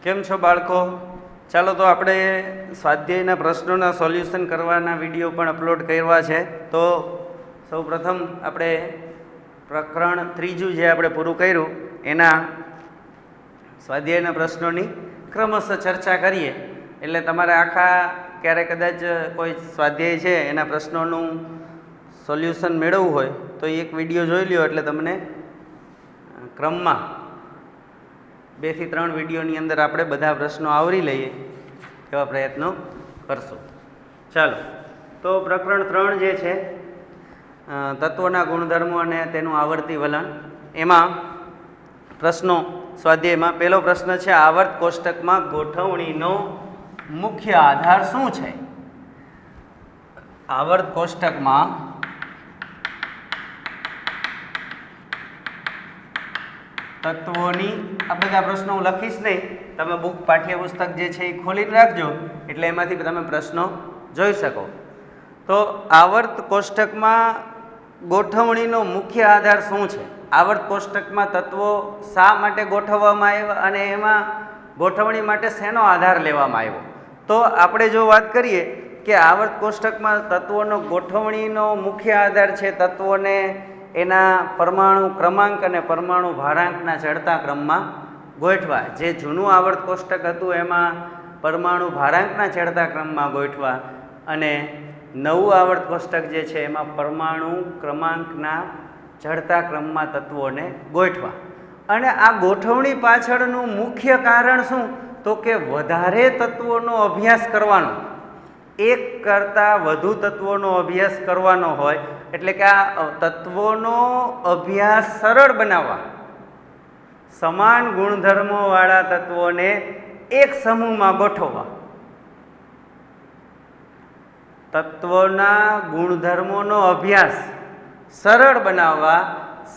કેમ છો બાળકો? ચાલો તો આપણે સ્વાધ્યાયના પ્રશ્નોના સોલ્યુશન કરવાના વિડીયો પણ અપલોડ કરવા છે. તો સૌપ્રથમ આપણે પ્રકરણ ત્રીજું જે આપણે પૂરું કર્યું એના સ્વાધ્યાયના પ્રશ્નોની ક્રમશઃ ચર્ચા કરીએ. એટલે તમારે આખા ક્યારેક કદાચ કોઈ સ્વાધ્યાય છે એના પ્રશ્નોનું સોલ્યુશન મેળવવું હોય તો એક વિડીયો જોઈ લ્યો એટલે તમને ક્રમમાં 2 થી 3 વિડીયોની અંદર આપણે બધા પ્રશ્નો આવરી લઈએ એવા પ્રયત્નો કરશું. ચાલો તો પ્રકરણ 3 જે છે તત્વોના ગુણધર્મો અને તેનું આવર્તી વલણ, એમાં પ્રશ્નો સ્વાધ્યાયમાં પહેલો પ્રશ્ન છે આવર્ત કોષ્ટકમાં ગોઠવણીનો મુખ્ય આધાર શું છે? આવર્ત કોષ્ટકમાં તત્વોની આ બધા પ્રશ્નો હું લખીશ નહીં, તમે બુક પાઠ્યપુસ્તક જે છે એ ખોલીને રાખજો એટલે એમાંથી તમે પ્રશ્નો જોઈ શકો. તો આવર્ત કોષ્ટકમાં ગોઠવણીનો મુખ્ય આધાર શું છે? આવર્ત કોષ્ટકમાં તત્વો શા માટે ગોઠવવામાં આવ્યા અને એમાં ગોઠવણી માટે શેનો આધાર લેવામાં આવ્યો? તો આપણે જો વાત કરીએ કે આવર્ત કોષ્ટકમાં તત્વોનો ગોઠવણીનો મુખ્ય આધાર છે તત્વોને એના પરમાણુ ક્રમાંક અને પરમાણુ ભારાંકના ચડતા ક્રમમાં ગોઠવા. જે જૂનું આવર્ત કોષ્ટક હતું એમાં પરમાણુ ભારાંકના ચડતા ક્રમમાં ગોઠવા અને નવું આવર્ત કોષ્ટક જે છે એમાં પરમાણુ ક્રમાંકના ચડતા ક્રમમાં તત્વોને ગોઠવા. અને આ ગોઠવણી પાછળનું મુખ્ય કારણ શું? તો કે વધારે તત્વોનો અભ્યાસ કરવાનો, એક કરતાં વધુ તત્વોનો અભ્યાસ કરવાનો હોય એટલે કે આ તત્વોનો અભ્યાસ સરળ બનાવવા, સમાન ગુણધર્મોવાળા તત્વોને એક સમૂહમાં ગોઠવવા, તત્વોના ગુણધર્મોનો અભ્યાસ સરળ બનાવવા,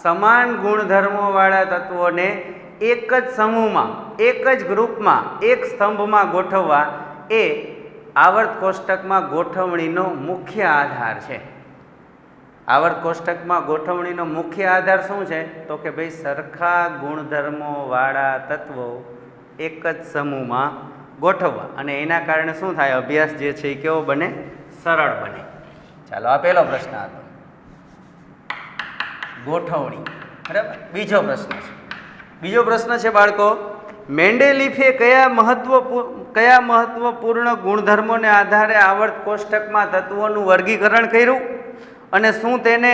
સમાન ગુણધર્મોવાળા તત્વોને એક જ સમૂહમાં, એક જ ગ્રુપમાં, એક સ્તંભમાં ગોઠવવા એ આવર્ત કોષ્ટકમાં ગોઠવણીનો મુખ્ય આધાર છે. આવર્ત કોષ્ટકમાં ગોઠવણીનો મુખ્ય આધાર શું છે? તો કે ભાઈ સરખા ગુણધર્મોવાળા તત્વો એક જ સમૂહમાં ગોઠવવા અને એના કારણે શું થાય? અભ્યાસ જે છે એ કેવો બને? સરળ બને. ચાલો આ પહેલો પ્રશ્ન હતો, ગોઠવણી. બરાબર. બીજો પ્રશ્ન છે બાળકો, મેન્ડેલીફે કયા મહત્વપૂર્ણ ગુણધર્મોને આધારે આવર્ત કોષ્ટકમાં તત્વોનું વર્ગીકરણ કર્યું અને શું તેને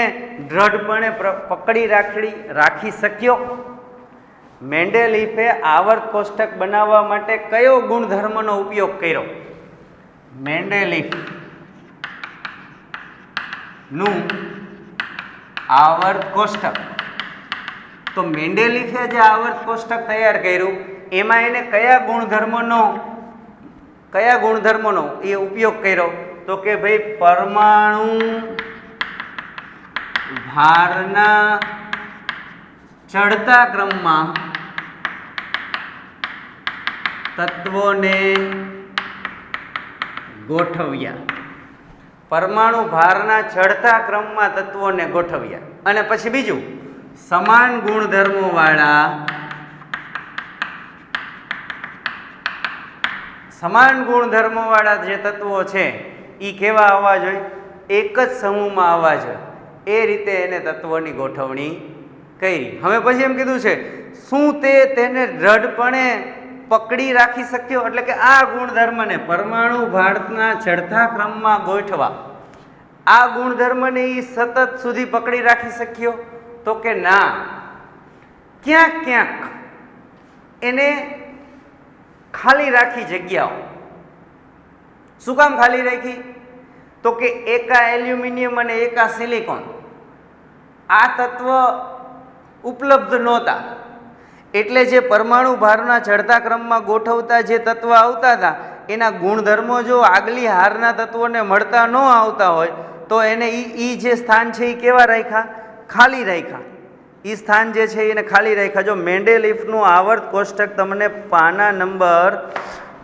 દ્રઢપણે પકડી રાખી શક્યો? મેન્ડેલીફે આવર્ત કોષ્ટક બનાવવા માટે કયો ગુણધર્મનો ઉપયોગ કર્યો? મેન્ડેલીફનું આવર્ત કોષ્ટક. તો મેન્ડેલીફે જે આવર્ત કોષ્ટક તૈયાર કર્યું એમાં એને કયા ગુણધર્મોનો એ ઉપયોગ કર્યો? તો કે ભાઈ પરમાણુ ભારના ચડતા ક્રમમાં તત્વોને ગોઠવ્યા. પરમાણુ ભારના ચડતા ક્રમમાં તત્વોને ગોઠવ્યા. અને પછી બીજું, સમાન ગુણધર્મોવાળા જે તત્વો છે એ કેવા આવવા જોઈએ? એક જ સમૂહમાં આવવા જોઈએ. એ રીતે એને તત્વોની ગોઠવણી કરી. હવે પછી એમ કીધું છે શું તેને દ્રઢપણે પકડી રાખી શક્યો? એટલે કે આ ગુણધર્મને પરમાણુ ભારના ચડતા ક્રમમાં ગોઠવા, આ ગુણધર્મને એ સતત સુધી પકડી રાખી શક્યો? તો કે ના, ક્યાંક એને ખાલી રાખી જગ્યાઓ. શું કામ ખાલી રાખી? તો કે એકા એલ્યુમિનિયમ અને એકા સિલિકોન આ તત્વ ઉપલબ્ધ નહોતા. એટલે જે પરમાણુ ભારના ચડતા ક્રમમાં ગોઠવતા જે તત્વ આવતા હતા એના ગુણધર્મો જો આગલી હારના તત્વોને મળતા ન આવતા હોય તો એને જે સ્થાન છે એ કેવા રાખ્યા? ખાલી રાખ્યા. એ સ્થાન જે છે એને ખાલી રાખ્યા. જો મેન્ડેલીફનું આવર્ત કોષ્ટક તમને પાના નંબર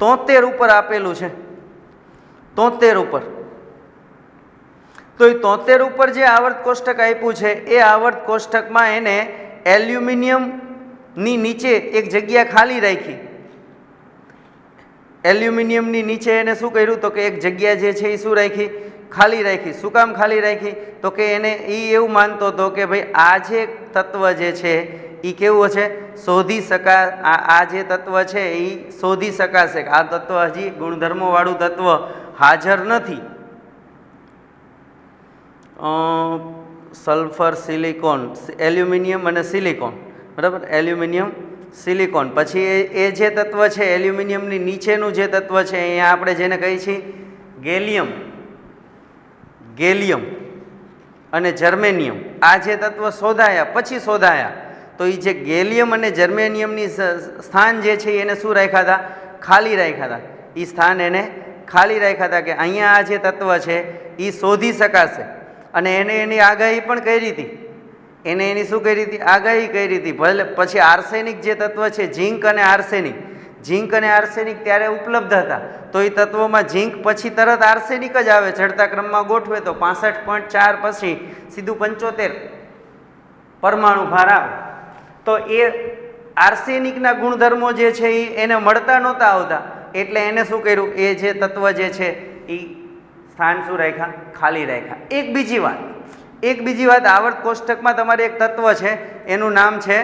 73 ઉપર આપેલું છે, 73 ઉપર. તો એ 73 ઉપર જે આવર્ત કોષ્ટક આપ્યું છે એ આવર્ત કોષ્ટકમાં એને એલ્યુમિનિયમની નીચે એક જગ્યા ખાલી રાખી એલ્યુમિનિયમની નીચે એને શું કર્યું તો કે એક જગ્યા જે છે એ શું રાખી, ખાલી રાખી. શું કામ ખાલી રાખી તો કે એને એ એવું માનતો હતો કે ભાઈ આ જે તત્વ જે છે એ કેવું છે, શોધી આ જે તત્વ છે એ શોધી શકાશે. આ તત્વ હજી ગુણધર્મોવાળું તત્વ હાજર નથી. સલ્ફર, સિલિકોન, એલ્યુમિનિયમ અને સિલિકોન, બરાબર, એલ્યુમિનિયમ, સિલિકોન. પછી એ જે તત્વ છે એલ્યુમિનિયમની નીચેનું જે તત્વ છે અહીંયા આપણે જેને કહીએ છીએ ગેલિયમ, ગેલિયમ અને જર્મેનિયમ. આ જે તત્વ શોધાયા પછી શોધાયા તો એ જે ગેલિયમ અને જર્મેનિયમની સ્થાન જે છે એને શું રાખ્યા હતા, ખાલી રાખ્યા હતા. એ સ્થાન એને ખાલી રાખ્યા હતા કે અહીંયા આ જે તત્વ છે એ શોધી શકાશે. અને એને એની આગાહી પણ કરી હતી. એને એની શું કરી હતી, આગાહી કરી હતી. ભલે પછી આર્સેનિક જે તત્વ છે, ઝીંક અને આર્સેનિક, ઝીંક અને આર્સેનિક ત્યારે ઉપલબ્ધ હતા તો એ તત્વોમાં ઝીંક પછી તરત આર્સેનિક જ આવે. ચડતા ક્રમમાં ગોઠવે તો 65.4 પછી સીધું 75 પરમાણુ ભાર આવે. તો એ આર્સેનિકના ગુણધર્મો જે છે એ એને મળતા નહોતા આવતા એટલે એને શું કર્યું, એ જે તત્વ જે છે એ સ્થાન શું રાખ્યા, ખાલી રાખ્યા. એક બીજી વાત આવર્ત કોષ્ટકમાં તમારે એક તત્વ છે એનું નામ છે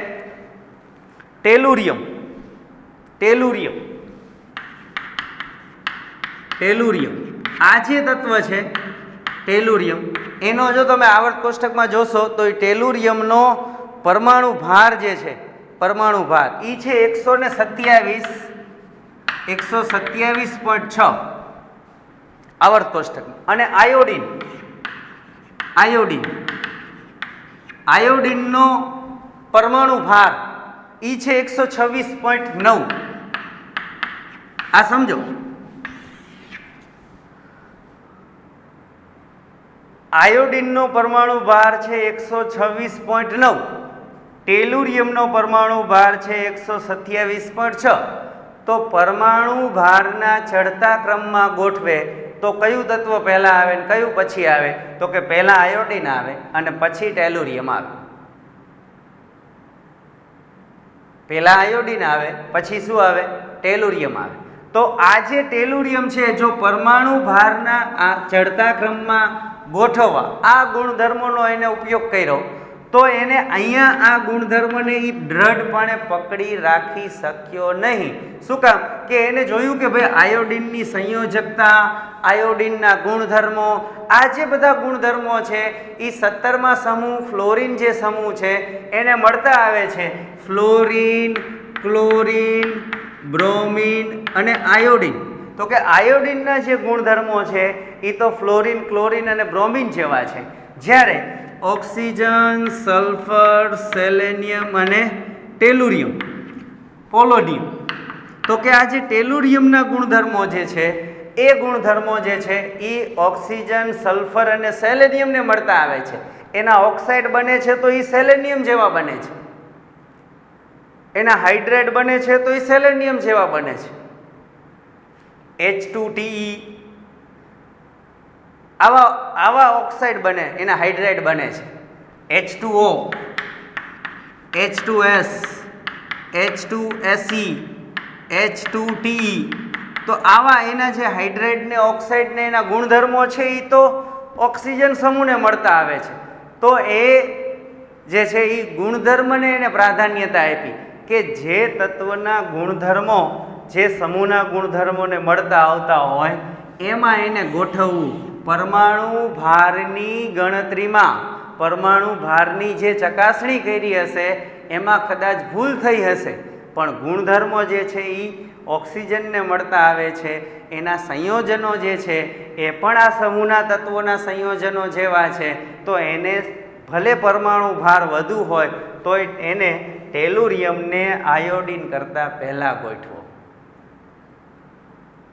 ટેલુરિયમ. ટેલુરિયમ, ટેલુરિયમ આ જે તત્વ છે ટેલુરિયમ, એનો જો તમે આવર્ત કોષ્ટકમાં જોશો તો એ ટેલુરિયમનો પરમાણુ ભાર જે છે, પરમાણુ ભાર એ છે 127.6 આવર્ત કોષ્ટકમાં. અને આયોડિન, આયોડિન, આયોડિનનો પરમાણુ ભાર એ છે 126.9. આ સમજો, આયોડિનનો પરમાણુ ભાર છે 126.9, ટેલુરિયમનો પરમાણુ ભાર છે 127.6. તો પરમાણુ ભારના ચડતા ક્રમમાં ગોઠવે તો કયું તત્વ પહેલા આવે ને કયું પછી આવે તો કે પહેલા આયોડિન આવે અને પછી ટેલુરિયમ આવે. પહેલા આયોડિન આવે પછી શું આવે, ટેલુરિયમ આવે. તો આ જે ટેલુરિયમ છે જો પરમાણુ ભારના આ ચડતા ક્રમમાં ગોઠવવા આ ગુણધર્મોનો એને ઉપયોગ કર્યો તો એને અહીંયા આ ગુણધર્મને એ દ્રઢપણે પકડી રાખી શક્યો નહીં. શું કામ કે એને જોયું કે ભાઈ આયોડિનની સંયોજકતા, આયોડિનના ગુણધર્મો, આ જે બધા ગુણધર્મો છે એ 17મા સમૂહ ફ્લોરિન જે સમૂહ છે એને મળતા આવે છે. ફ્લોરિન, ક્લોરિન, બ્રોમિન અને આયોડિન. તો કે આયોડિનના જે ગુણધર્મો છે એ તો ફ્લોરિન, ક્લોરિન અને બ્રોમિન જેવા છે. જ્યારે ઓક્સિજન, સલ્ફર, સેલેનિયમ અને ટેલુરિયમ, પોલોડિયમ, તો કે આ જે ટેલુરિયમના ગુણધર્મો જે છે એ ગુણધર્મો જે છે એ ઓક્સિજન, સલ્ફર અને સેલેનિયમને મળતા આવે છે. એના ઓક્સાઇડ બને છે તો એ સેલેનિયમ જેવા બને છે, એના હાઇડ્રેટ બને છે તો એ સેલેનિયમ જેવા બને છે. H2Te આવા ઓક્સાઇડ બને, એના હાઇડ્રેટ બને છે. H2O, H2S, H2Se, H2Te, તો આવા એના જે હાઇડ્રેટ ને ઓક્સાઇડ ને એના ગુણધર્મો છે એ તો ઓક્સિજન સમૂહને મળતા આવે છે. તો એ જે છે એ ગુણધર્મને એને પ્રાધાન્યતા આપી કે જે તત્વના ગુણધર્મો જે સમૂહના ગુણધર્મોને મળતા આવતા હોય એમાં એને ગોઠવવું. પરમાણુ ભારની ગણતરીમાં, પરમાણુ ભારની જે ચકાસણી કરી હશે એમાં કદાચ ભૂલ થઈ હશે પણ ગુણધર્મો જે છે એ ઓક્સિજનને મળતા આવે છે. એના સંયોજનો જે છે એ પણ આ સમૂહના તત્વોના સંયોજનો જેવા છે. તો એને ભલે પરમાણુ ભાર વધુ હોય તો એને ટેલુરિયમને આયોડિન કરતાં પહેલાં ગોઠવો.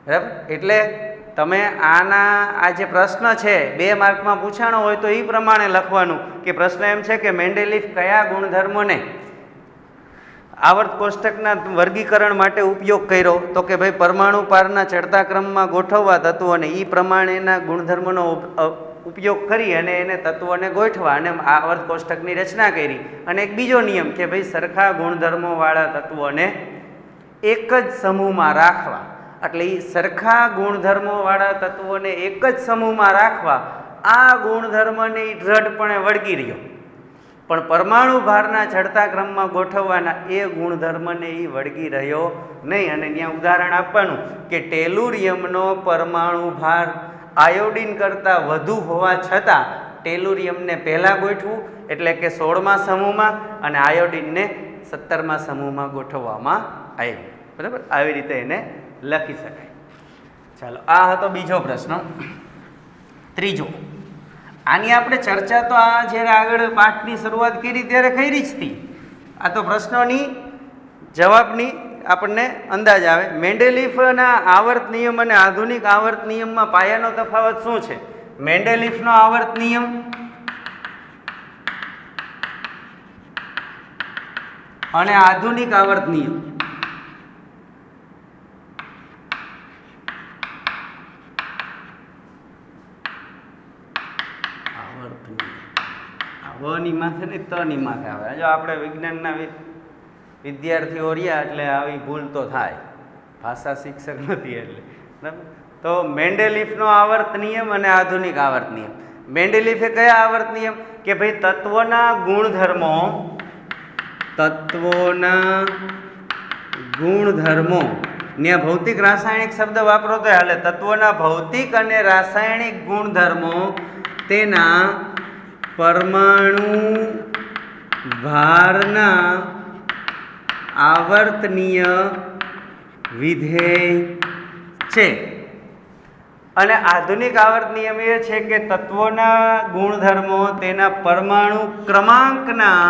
બરાબર? એટલે તમે આ જે પ્રશ્ન છે 2 માર્કમાં પૂછાણો હોય તો એ પ્રમાણે લખવાનું કે પ્રશ્ન એમ છે કે મેન્ડેલિફ કયા ગુણધર્મોને આવર્ત કોષ્ટકના વર્ગીકરણ માટે ઉપયોગ કર્યો તો કે ભાઈ પરમાણુ પારના ચડતા ક્રમમાં ગોઠવવા તત્વોને એ પ્રમાણેના ગુણધર્મોનો ઉપયોગ કરી અને એને તત્વોને ગોઠવા અને આવર્ત કોષ્ટકની રચના કરી. અને એક બીજો નિયમ કે ભાઈ સરખા ગુણધર્મોવાળા તત્વોને એક જ સમૂહમાં રાખવા. એટલે એ સરખા ગુણધર્મોવાળા તત્વોને એક જ સમૂહમાં રાખવા આ ગુણધર્મને એ દ્રઢપણે વળગી રહ્યો, પણ પરમાણુ ભારના ચડતા ક્રમમાં ગોઠવવાના એ ગુણધર્મને એ વળગી રહ્યો નહીં. અને ત્યાં ઉદાહરણ આપવાનું કે ટેલુરિયમનો પરમાણુ ભાર આયોડિન કરતાં વધુ હોવા છતાં ટેલુરિયમને પહેલાં ગોઠવું એટલે કે 16મા સમૂહમાં અને આયોડિનને 17મા સમૂહમાં ગોઠવવામાં આવ્યું. બરાબર, આવી રીતે એને લખી શકાય. ચાલો, આ હતો બીજો પ્રશ્ન. ત્રીજો, આની આપણે ચર્ચા તો આ જ્યારે આગળ પાઠની શરૂઆત કરી ત્યારે કરી જ હતી. આ તો પ્રશ્નોની જવાબની આપણને અંદાજ આવે. મેન્ડેલિફના આવર્ત નિયમ અને આધુનિક આવર્ત નિયમમાં પાયાનો તફાવત શું છે? મેન્ડેલિફનો આવર્ત નિયમ અને આધુનિક આવર્ત નિયમ. ની માથે ને તની માથે આવે. જો આપણે વિજ્ઞાનના વિદ્યાર્થીઓ રહ્યા એટલે આવી ભૂલ તો થાય, ભાષા શિક્ષક નથી એટલે. બરાબર, તો મેન્ડેલિફનો આવર્ત નિયમ અને આધુનિક આવર્ત નિયમ. મેન્ડેલિફે કયા આવર્ત નિયમ કે ભાઈ તત્વોના ગુણધર્મો ત્યાં ભૌતિક રાસાયણિક શબ્દ વાપરો તો હાલે. તત્વોના ભૌતિક અને રાસાયણિક ગુણધર્મો તેના પરમાણુ ભારના આવર્તનીય વિધેય છે. અને આધુનિક આવર્ત નિયમ એ છે કે તત્વોના ગુણધર્મો તેના પરમાણુ ક્રમાંકના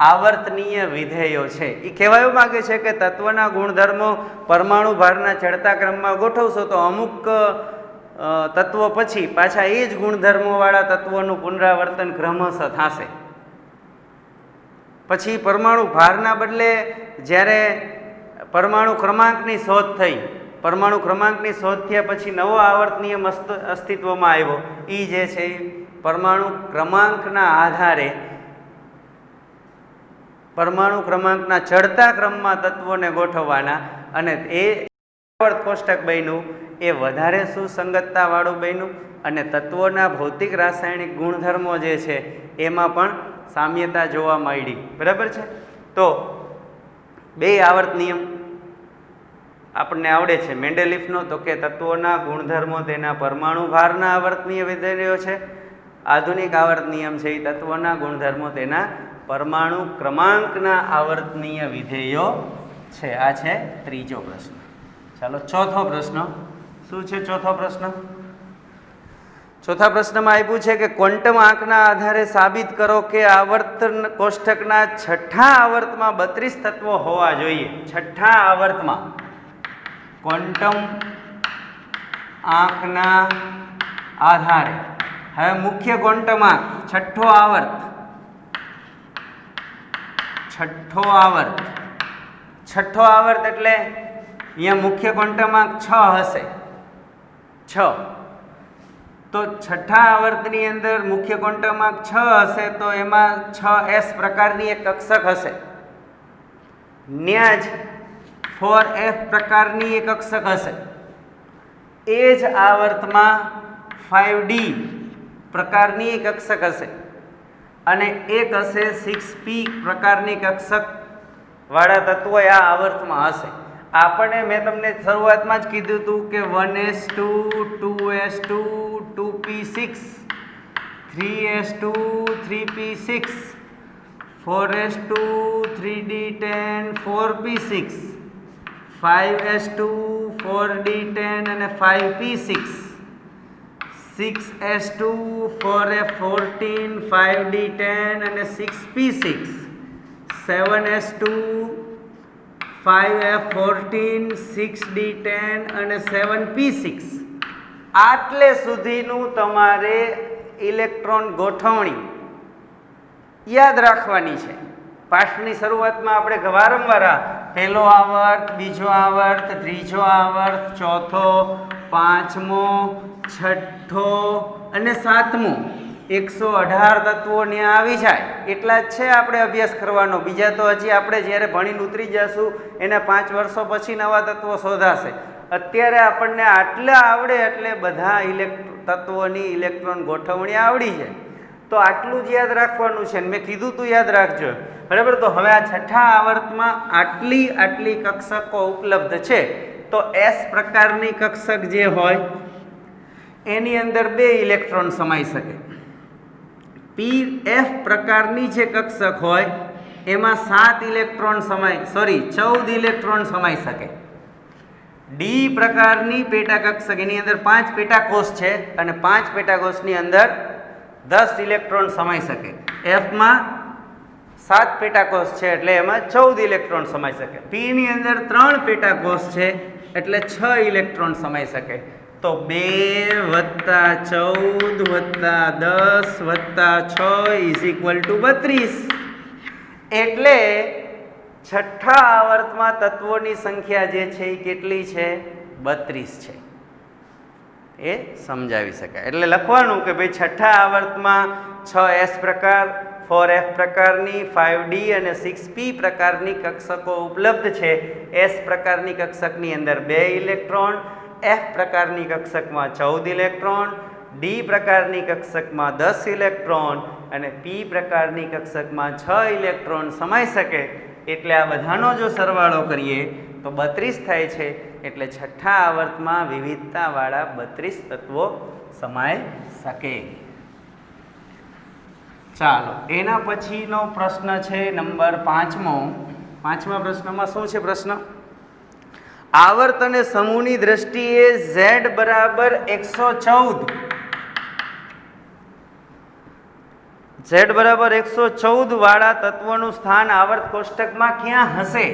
આવર્તનીય વિધેયો છે. એ કહેવાયું માગે છે કે તત્વના ગુણધર્મો પરમાણુ ભારના ચડતા ક્રમમાં ગોઠવશો તો અમુક તત્વો પછી પાછા એ જ ગુણધર્મોવાળા તત્વોનું પુનરાવર્તન ક્રમશઃ થશે. પછી પરમાણુ ભારના બદલે જ્યારે પરમાણુ ક્રમાંકની શોધ થઈ, પરમાણુ ક્રમાંકની શોધ થયા પછી નવો આવર્ત નિયમ અસ્તિત્વમાં આવ્યો. એ જે છે પરમાણુ ક્રમાંકના આધારે પરમાણુ ક્રમાંકના ચડતા ક્રમમાં તત્વોને ગોઠવવાના, અને એ આવર્ત કોષ્ટક બન્યું એ વધારે સુસંગતતાવાળું બન્યું અને તત્વોના ભૌતિક રાસાયણિક ગુણધર્મો જે છે એમાં પણ સામ્યતા જોવા મળી. બરાબર છે. તો બે આવર્ત નિયમ આપણને આવડે છે. મેન્ડેલિફનો તો કે તત્વોના ગુણધર્મો તેના પરમાણુ ભારના આવર્તનીય વિધેયો છે. આધુનિક આવર્ત નિયમ છે એ તત્વોના ગુણધર્મો તેના પરમાણુ ક્રમાંકના આવર્તનીય વિધેયો છે. આ છે ત્રીજો પ્રશ્ન. ચાલો, ચોથો પ્રશ્ન શું છે? ચોથો પ્રશ્ન, ચોથા પ્રશ્નમાં આપ્યું છે કે ક્વોન્ટમ આંકના આધારે સાબિત કરો કે આવર્તન કોષ્ટકના છઠ્ઠા આવર્તમાં 32 તત્વો હોવા જોઈએ. છઠ્ઠા આવર્તમાં ક્વોન્ટમ આંકના આધારે. હવે મુખ્ય ક્વોન્ટમ આંક છઠ્ઠો આવર્ત, છઠ્ઠો આવર્ત એટલે અહીંયા મુખ્ય ક્વોન્ટમ આંક 6 હશે. 6 તો છઠ્ઠા આવર્તની અંદર મુખ્ય ક્વોન્ટમ આંક 6 હશે તો એમાં 6s પ્રકારની એક કક્ષક હશે. ત્યાં જ 4f પ્રકારની એક કક્ષક હશે. એ જ આવર્તમાં 5d પ્રકારની એક કક્ષક હશે અને એક હશે 6p પ્રકારની કક્ષક વાળા તત્વો આ આવર્તમાં હશે. આપણને મેં તમને શરૂઆતમાં જ કીધું હતું કે 1s2 2s2 2p6 3s2 3p6 4s2 3d10 4p6 5s2 4d10 અને 5p6 6s2 4f14 5d10 અને 6p6 7s2 5f14 6d10 અને 7p6. આટલે સુધીનું તમારે ઇલેક્ટ્રોન ગોઠવણી યાદ રાખવાની છે. પાઠની શરૂઆતમાં આપણે વારંવાર પહેલો આવર્ત, બીજો આવર્ત, ત્રીજો આવર્ત, ચોથો, પાંચમો, છઠ્ઠો અને સાતમો 118 તત્વો ને આવી જાય એટલા જ છે આપણે અભ્યાસ કરવાનો. બીજા તો હજી આપણે જ્યારે ભણીને ઉતરી જશું એના 5 વર્ષો પછી નવા તત્વો શોધાશે. અત્યારે આપણને આટલા આવડે એટલે બધા તત્વોની ઇલેક્ટ્રોન ગોઠવણી આવડી જાય. તો આટલું જ યાદ રાખવાનું છે. મેં કીધું તું યાદ રાખજો, બરાબર. તો હવે આ છઠ્ઠા આવર્તમાં આટલી કક્ષકો ઉપલબ્ધ છે. તો એસ પ્રકારની કક્ષક જે હોય એની અંદર 2 ઇલેક્ટ્રોન સમાઈ શકે. પી એફ પ્રકારની જે કક્ષક હોય એમાં 7 ઇલેક્ટ્રોન 14 ઇલેક્ટ્રોન સમાઈ શકે. ડી પ્રકારની પેટા કક્ષક એની અંદર 5 પેટાકોષ છે અને 5 પેટાકોષની અંદર 10 ઇલેક્ટ્રોન સમાઈ શકે. એફમાં 7 પેટાકોષ છે એટલે એમાં 14 ઇલેક્ટ્રોન સમાઈ શકે. પી ની અંદર 3 પેટાકોષ છે એટલે 6 ઇલેક્ટ્રોન સમાઈ શકે. તો 2 + 14 + 10 + 6 = 32. એટલે છઠ્ઠા આવર્તમાં તત્વોની સંખ્યા જે છે એ કેટલી છે? 32 છે. એ સમજાવી શકાય. એટલે લખવાનું કે ભાઈ છઠ્ઠા આવર્તમાં 6s પ્રકાર, 4f પ્રકારની, 5d અને 6p પ્રકારની કક્ષકો ઉપલબ્ધ છે. s પ્રકારની કક્ષકની અંદર 2 ઇલેક્ટ્રોન, f પ્રકારની કક્ષકમાં 14 ઇલેક્ટ્રોન, d પ્રકારની કક્ષકમાં 10 ઇલેક્ટ્રોન અને p પ્રકારની કક્ષકમાં 6 ઇલેક્ટ્રોન સમાઈ શકે. એટલે આ બધાનો જો સરવાળો કરીએ તો 32 થાય છે. એટલે છઠ્ઠા આવર્તમાં વિવિધતાવાળા 32 તત્વો સમાઈ શકે. ચાલો, એના પછીનો પ્રશ્ન છે નંબર 5મો. 5મા પ્રશ્નમાં શું છે પ્રશ્ન? આવર્ત અને સમૂહની દ્રષ્ટિએ z બરાબર 114 z બરાબર 114 વાળા તત્વનું સ્થાન આવર્ત કોષ્ટકમાં ક્યાં હશે?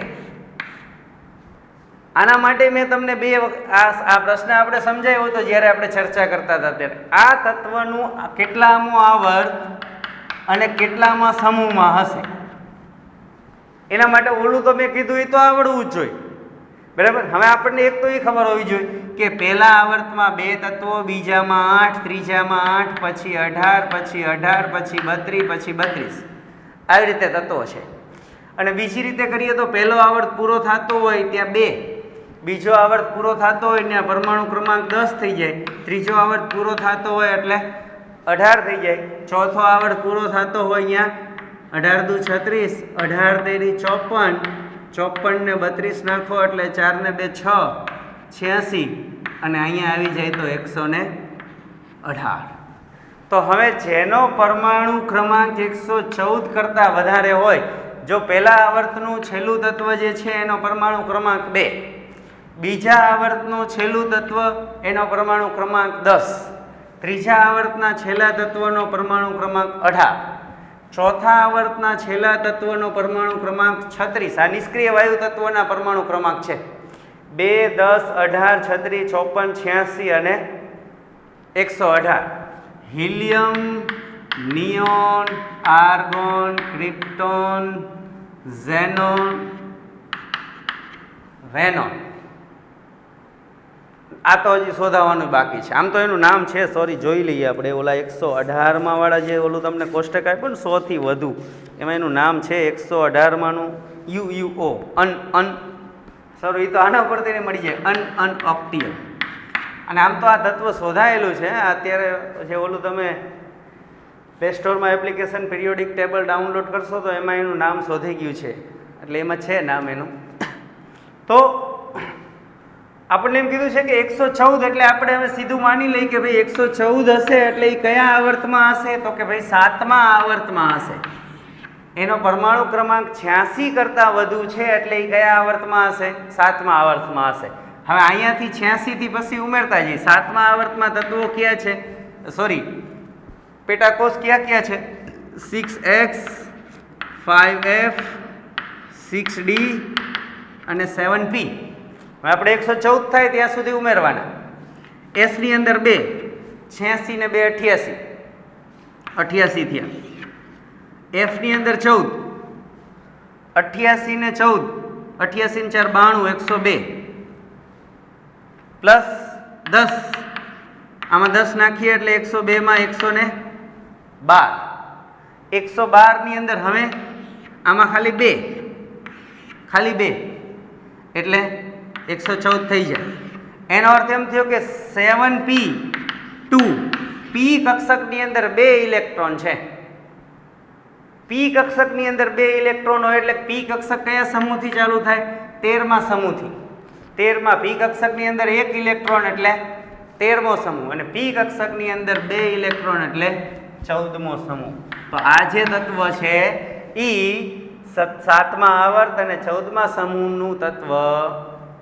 આના માટે મેં તમને આ પ્રશ્ન આપણે સમજાવ્યો હતો જ્યારે આપણે ચર્ચા કરતા હતા ત્યારે. આ તત્વનું કેટલામું આવર્ત અને કેટલામાં સમૂહમાં હશે એના માટે ઓલું તો મેં કીધું એ તો આવડવું જ જોઈએ, બરાબર. હવે આપણને એક તો એ ખબર હોવી જોઈએ કે પહેલા આવર્તમાં 2 તત્વો, બીજામાં 8, ત્રીજામાં 8, પછી 18, પછી 18, પછી 32, પછી 32 આવી રીતે તત્વો છે. અને બીજી રીતે કરીએ તો પહેલો આવર્ત પૂરો થતો હોય ત્યાં 2, બીજો આવર્ત પૂરો થતો હોય ત્યાં પરમાણુ ક્રમાંક 10 થઈ જાય, ત્રીજો આવર્ત પૂરો થતો હોય એટલે 18 થઈ જાય, ચોથો આવર્ત પૂરો થતો હોય અહીંયા 18 × 36, 18 × 54, 54 ને 32 નાખો એટલે 4 ને 2 6, 86 અને અહીંયા આવી જાય તો 118. તો હવે જેનો પરમાણુ ક્રમાંક 114 કરતાં વધારે હોય, જો પહેલા આવર્તનું છેલ્લું તત્વ જે છે એનો પરમાણુ ક્રમાંક 2, બીજા આવર્તનું છેલ્લું તત્વ એનો પરમાણુ ક્રમાંક 10, ત્રીજા આવર્તના છેલ્લા તત્વનો પરમાણુ ક્રમાંક 18, ચોથા આવર્તના છેલ્લા તત્વનો પરમાણુ ક્રમાંક 36. આ નિષ્ક્રિય વાયુ તત્વના પરમાણુ ક્રમાંક છે. 2, 10, 18, 36, 54, 86 અને 118. Helium, neon, argon, krypton, xenon, radon. આ તો હજી શોધાવાનું બાકી છે. આમ તો એનું નામ છે, સોરી, જોઈ લઈએ આપણે. ઓલા 118માં વાળા જે ઓલું તમને કોષ્ટક આપ્યું ને 100 થી વધુ, એમાં એનું નામ છે 118માનું UUO, સોરી, એ તો આના પરથી મળી જાય, અનઓક્ટિયમ. અને આમ તો આ તત્વ શોધાયેલું છે. અત્યારે જે ઓલું તમે પ્લે સ્ટોરમાં એપ્લિકેશન પિરિયોડિક ટેબલ ડાઉનલોડ કરશો તો એમાં એનું નામ શોધી ગયું છે, એટલે એમાં છે નામ એનું. તો આપણને એમ કીધું છે કે 114, એટલે આપણે હવે સીધું માની લઈએ કે ભાઈ 114 હશે એટલે એ કયા આવર્તમાં હશે? તો કે ભાઈ 7મા આવર્તમાં હશે. એનો પરમાણુ ક્રમાંક 86 કરતાં વધુ છે એટલે એ કયા આવર્તમાં હશે? 7મા આવર્તમાં હશે. હવે અહીંયાથી 86 થી પછી ઉમેરતા જઈએ. 7મા આવર્તમાં તત્વો કયા છે? સોરી, પેટાકોષ કયા કયા છે? 6x, 5f, 6d અને 7p. હવે આપણે 114 થાય ત્યાં સુધી ઉમેરવાના. s ની અંદર 2, 86 ને 2 88 થયા. f ની અંદર 14, 88 ને 14, 88 ને 4 92, 102 પ્લસ 10, આમાં 10 નાખીએ એટલે 102 માં 114, 12 112 ની અંદર હવે આમાં ખાલી બે એટલે 114 થઈ જાય. એનો અર્થ એમ થયો કે 7p2 p કક્ષકની અંદર 2 ઇલેક્ટ્રોન છે. p કક્ષકની અંદર 2 ઇલેક્ટ્રોન હોય એટલે p કક્ષક કયા સમૂહથી ચાલુ થાય? 13મા સમૂહથી. 13મા p કક્ષકની અંદર 1 ઇલેક્ટ્રોન એટલે 13મો સમૂહ અને p કક્ષકની અંદર 2 ઇલેક્ટ્રોન એટલે 14મો સમૂહ. તો આ જે તત્વ છે એ 7મા આવર્ત અને 14મા સમૂહનું તત્વ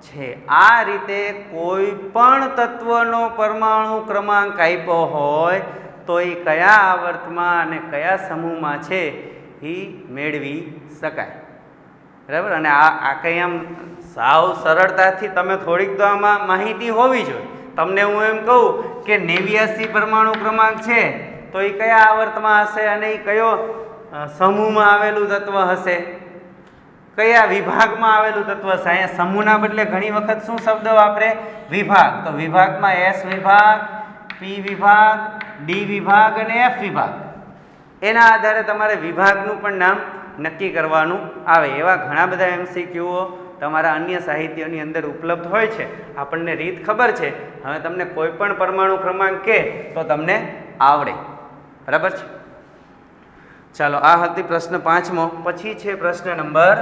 છે. આ રીતે કોઈ પણ તત્વનો પરમાણુ ક્રમાંક આપ્યો હોય તો એ કયા આવર્તમાં અને કયા સમૂહમાં છે એ મેળવી શકાય. બરાબર. અને આ કંઈ આમ સાવ સરળતાથી તમે થોડીક તો આમાં માહિતી હોવી જોઈએ. તમને હું એમ કહું કે 89 પરમાણુ ક્રમાંક છે તો એ કયા આવર્તમાં હશે અને એ કયો સમૂહમાં આવેલું તત્વ હશે, કયા વિભાગમાં આવેલું તત્વ હશે. અહીંયા સમૂહના બદલે ઘણી વખત શું શબ્દ વાપરે? વિભાગ. તો વિભાગમાં S વિભાગ, P વિભાગ, D વિભાગ અને F વિભાગ. એના આધારે તમારે વિભાગનું પણ નામ નક્કી કરવાનું આવે. એવા ઘણા બધા MCQઓ તમારા અન્ય સાહિત્યની અંદર ઉપલબ્ધ હોય છે. આપણને રીત ખબર છે. હવે તમને કોઈ પણ પરમાણુ ક્રમાંક કહે તો તમને આવડે. બરાબર છે. ચાલો, આ હતી પ્રશ્ન 5મો. પછી છે પ્રશ્ન નંબર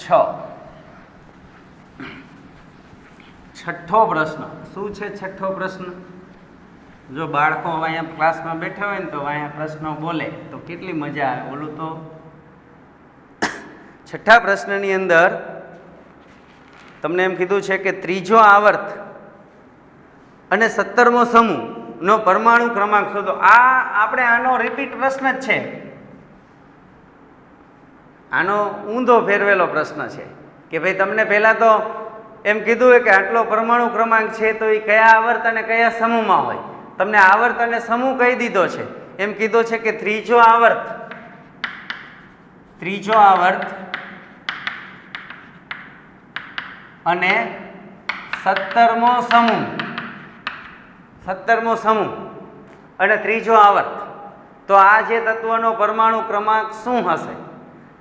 6. છઠ્ઠો પ્રશ્ન. શું છે છઠ્ઠો પ્રશ્ન? જો બાળકો અહીંયા ક્લાસમાં બેઠા હોય ને તો અહીંયા પ્રશ્નો બોલે તો કેટલી મજા આવે. બોલું તો છઠ્ઠા પ્રશ્નની અંદર તમને એમ કીધું છે કે ત્રીજો આવર્ત અને 17મો સમૂહનો પરમાણુ ક્રમાંક શોધો. આપણે આનો રિપીટ પ્રશ્ન જ છે. આનો ઊંધો ફેરવેલો પ્રશ્ન છે કે ભાઈ તમને પહેલાં તો એમ કીધું હોય કે આટલો પરમાણુ ક્રમાંક છે તો એ કયા આવર્ત અને કયા સમૂહમાં હોય. તમને આવર્ત અને સમૂહ કહી દીધો છે. એમ કીધો છે કે ત્રીજો આવર્ત અને 17મો સમૂહ અને ત્રીજો આવર્ત. તો આ જે તત્વનો પરમાણુ ક્રમાંક શું હશે?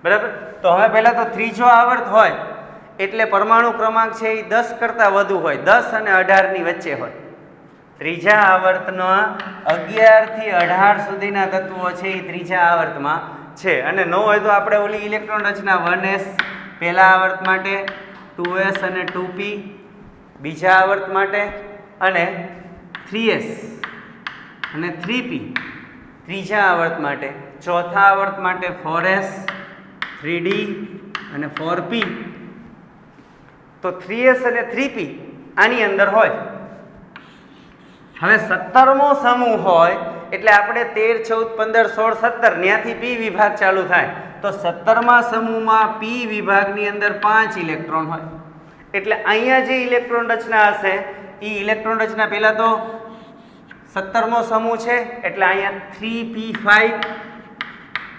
બરાબર. તો હવે પહેલાં તો ત્રીજો આવર્ત હોય એટલે પરમાણુ ક્રમાંક છે એ 10 કરતાં વધુ હોય, 10 અને 18ની વચ્ચે હોય. ત્રીજા આવર્તના 11 થી 18 સુધીના તત્વો છે એ ત્રીજા આવર્તમાં છે. અને ન હોય તો આપણે ઓલી ઇલેક્ટ્રોન રચના 1s પહેલા આવર્ત માટે, 2s અને 2p બીજા આવર્ત માટે અને 3s અને 3p ત્રીજા આવર્ત માટે, ચોથા આવર્ત માટે 4s 3d અને 4p. તો 3s અને 3p આની અંદર હોય. હવે 17મો સમૂહ હોય એટલે આપણે 13, 14, 15, 16, 17 ત્યાંથી p વિભાગ ચાલુ થાય. તો 17મા સમૂહમાં p વિભાગની અંદર 5 ઇલેક્ટ્રોન હોય. એટલે અહીંયા જે ઇલેક્ટ્રોન રચના હશે એ ઇલેક્ટ્રોન રચના પહેલાં તો 17મો સમૂહ છે એટલે અહીંયા 3p5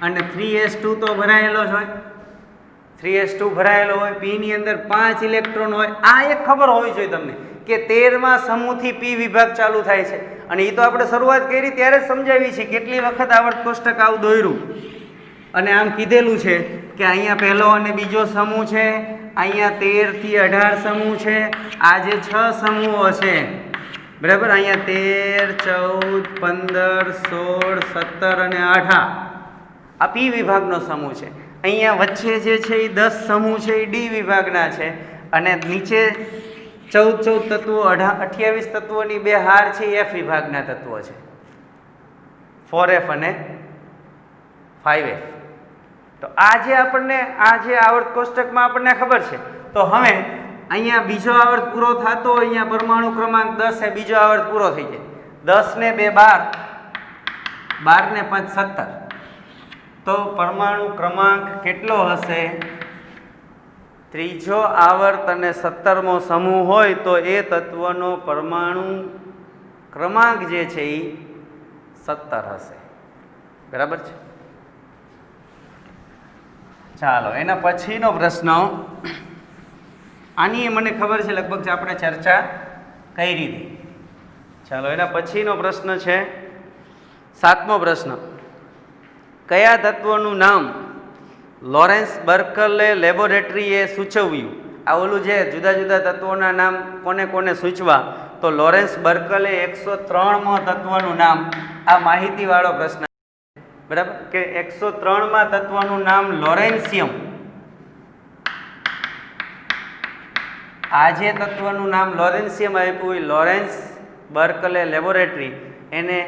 અને 3s2 તો ભરાયેલો જ હોય. 3s2 ભરાયેલો હોય. p ની અંદર 5 ઇલેક્ટ્રોન હોય. આ એક ખબર હોવી જોઈએ તમને કે 13મા સમૂહથી p વિભાગ ચાલુ થાય છે. અને એ તો આપણે શરૂઆત કરી ત્યારે જ સમજાવી છે. કેટલી વખત આવર્ત કોષ્ટક આવું દોર્યું અને આમ કીધેલું છે કે અહીંયા પહેલો અને બીજો સમૂહ છે, અહીંયા 13 થી 18 સમૂહ છે. આ જે 6 સમૂહો છે બરાબર, અહીંયા 13, 14, 15, 16, 17 અને 18 આ p વિભાગનો સમૂહ છે. અહીંયા વચ્ચે જે છે એ 10 સમૂહ છે એ d વિભાગના છે અને નીચે 14 તત્વો 28 તત્વોની બે હાર છે એ f વિભાગના તત્વો છે, 4f અને 5f. તો આ જે આવર્ત કોષ્ટકમાં આપણને ખબર છે. તો હવે અહીંયા બીજો આવર્ત પૂરો થતો અહીંયા પરમાણુ ક્રમાંક 10 એ બીજો આવર્ત પૂરો થઈ જાય. 10 ને 2 12, 12 ને 5 17. તો પરમાણુ ક્રમાંક કેટલો હશે? ત્રીજો આવર્ત અને 17મો સમૂહ હોય તો એ તત્વનો પરમાણુ ક્રમાંક જે છે એ 17 હશે. બરાબર છે. ચાલો, એના પછીનો પ્રશ્ન, આની મને ખબર છે લગભગ આપણે ચર્ચા કરી હતી. ચાલો, એના પછીનો પ્રશ્ન છે 7મો પ્રશ્ન. કયા તત્વનું નામ લોરેન્સ બર્કલે લેબોરેટરીએ સૂચવ્યું? આ ઓલું છે જુદા જુદા તત્વોના નામ કોને કોને સૂચવા, તો લોરેન્સ બર્કલે 103માં તત્વનું નામ, આ માહિતીવાળો પ્રશ્ન બરાબર, કે 103માં તત્વનું નામ લોરેન્સિયમ. આ જે તત્વનું નામ લોરેન્સિયમ આપ્યું એ લોરેન્સ બર્કલે લેબોરેટરી એને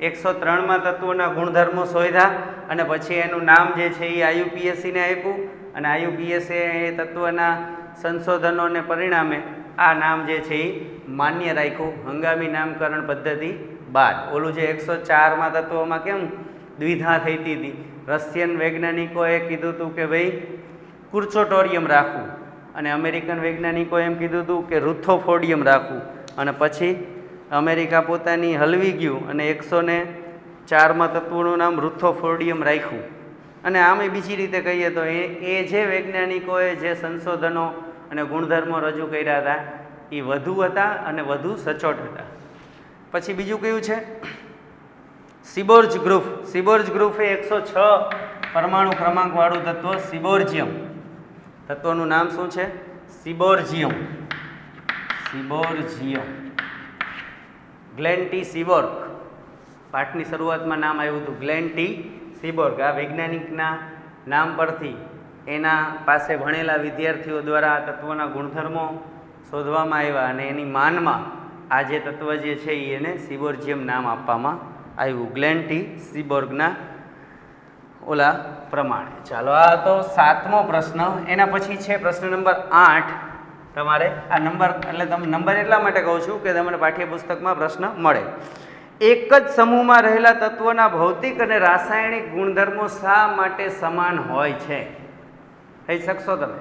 103માં તત્વોના ગુણધર્મો શોધ્યા અને પછી એનું નામ જે છે એ IUPACને આપ્યું અને IUPAC એ તત્વના સંશોધનોને પરિણામે આ નામ જે છે એ માન્ય રાખ્યું હંગામી નામકરણ પદ્ધતિ બાદ. ઓલું જે 104માં તત્વોમાં કેમ દ્વિધા થઈ હતી, રશિયન વૈજ્ઞાનિકોએ કીધું હતું કે ભાઈ કુર્ચોટોરિયમ રાખવું અને અમેરિકન વૈજ્ઞાનિકોએ એમ કીધું હતું કે રુથોફોડિયમ રાખવું, અને પછી અમેરિકા પોતાની હલવી ગયું અને 104માં તત્વોનું નામ રુથોફોડિયમ રાખ્યું. અને આમ બીજી રીતે કહીએ તો એ જે વૈજ્ઞાનિકોએ જે સંશોધનો અને ગુણધર્મો રજૂ કર્યા હતા એ વધુ હતા અને વધુ સચોટ હતા. પછી બીજું કયું છે સિબોર્જ ગ્રુપ. સિબોર્જ ગ્રુપ એ 106 પરમાણુ ક્રમાંકવાળું તત્વ સિબોર્જિયમ. તત્વનું નામ શું છે? સિબોર્જિયમ. સિબોર્જિયમ. ગ્લેન ટી સીબોર્ગ, પાઠની શરૂઆતમાં નામ આવ્યું હતું ગ્લેન ટી સીબોર્ગ. આ વૈજ્ઞાનિકના નામ પરથી એના પાસે ભણેલા વિદ્યાર્થીઓ દ્વારા આ તત્વના ગુણધર્મો શોધવામાં આવ્યા અને એની માનમાં આ જે તત્વ જે છે એને સિબોર્જિયમ નામ આપવામાં આવ્યું ગ્લેન ટી સીબોર્ગના ઓલા પ્રમાણે. ચાલો, આ તો 7મો પ્રશ્ન. એના પછી છે પ્રશ્ન નંબર 8. તમારે આ નંબર એટલે તમે નંબર એટલા માટે કહું છું કે તમને પાઠ્યપુસ્તકમાં પ્રશ્ન મળે. એક જ સમૂહમાં રહેલા તત્વોના ભૌતિક અને રાસાયણિક ગુણધર્મો શા માટે સમાન હોય છે? કહી શકશો તમે?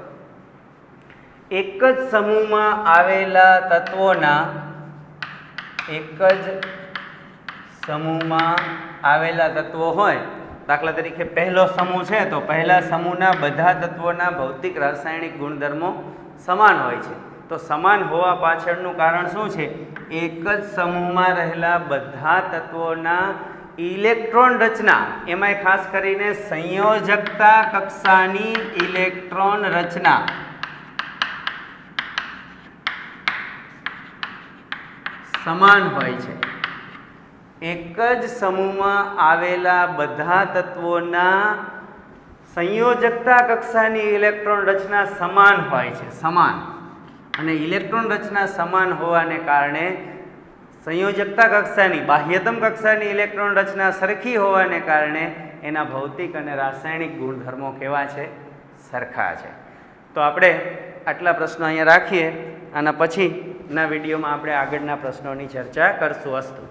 એક જ સમૂહમાં આવેલા તત્વોના એક જ સમૂહમાં આવેલા તત્વો હોય, દાખલા તરીકે પહેલો સમૂહ છે તો પહેલા સમૂહના બધા તત્વોના ભૌતિક રાસાયણિક ગુણધર્મો સમાન હોય છે. તો સમાન હોવા પાછળનું કારણ શું છે? એક જ સમૂહમાં રહેલા બધા તત્વોના ઇલેક્ટ્રોન રચના, એમાંય ખાસ કરીને સંયોજકતા કક્ષાની ઇલેક્ટ્રોન રચના સમાન હોય છે. એક જ સમૂહમાં આવેલા બધા તત્વોના સંયોજકતા કક્ષાની ઇલેક્ટ્રોન રચના સમાન હોય છે, સમાન. અને ઇલેક્ટ્રોન રચના સમાન હોવાને કારણે સંયોજકતા કક્ષાની બાહ્યતમ કક્ષાની ઇલેક્ટ્રોન રચના સરખી હોવાને કારણે એના ભૌતિક અને રાસાયણિક ગુણધર્મો કેવા છે? સરખા છે. તો આપણે આટલા પ્રશ્નો અહીંયા રાખીએ. આના પછીના વિડીયોમાં આપણે આગળના પ્રશ્નોની ચર્ચા કરશું. અસ્તુ.